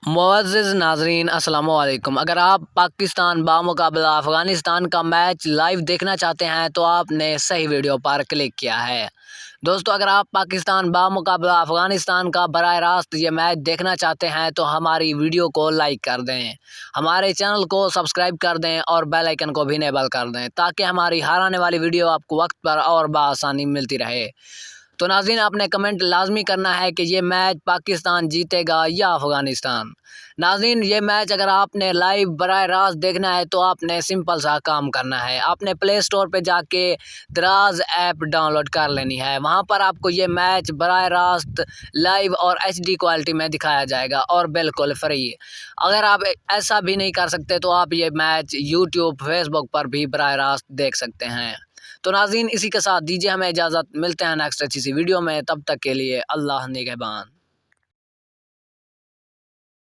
मुअज़्ज़िज़ नाज़रीन अस्सलामु अलैकुम। अगर आप पाकिस्तान बामुकाबला अफ़गानिस्तान का मैच लाइव देखना चाहते हैं तो आपने सही वीडियो पर क्लिक किया है। दोस्तों, अगर आप पाकिस्तान बामुकाबला अफ़गानिस्तान का बराह रास्त ये मैच देखना चाहते हैं तो हमारी वीडियो को लाइक कर दें, हमारे चैनल को सब्सक्राइब कर दें और बेल आइकन को भी इनेबल कर दें ताकि हमारी हर आने वाली वीडियो आपको वक्त पर और बआसानी मिलती रहे। तो नाज़रीन, आपने कमेंट लाजमी करना है कि ये मैच पाकिस्तान जीतेगा या अफ़गानिस्तान। नाज़रीन, ये मैच अगर आपने लाइव बराह रास्त देखना है तो आपने सिंपल सा काम करना है। आपने प्ले स्टोर पे जाके दराज ऐप डाउनलोड कर लेनी है। वहाँ पर आपको ये मैच बराह रास्त लाइव और HD क्वालिटी में दिखाया जाएगा और बिल्कुल फ्री। अगर आप ऐसा भी नहीं कर सकते तो आप ये मैच यूट्यूब, फेसबुक पर भी बराह रास्त देख सकते हैं। तो नाज़रीन, इसी के साथ दीजिए हमें इजाज़त। मिलते हैं नेक्स्ट अच्छी सी वीडियो में, तब तक के लिए अल्लाह निगहबान।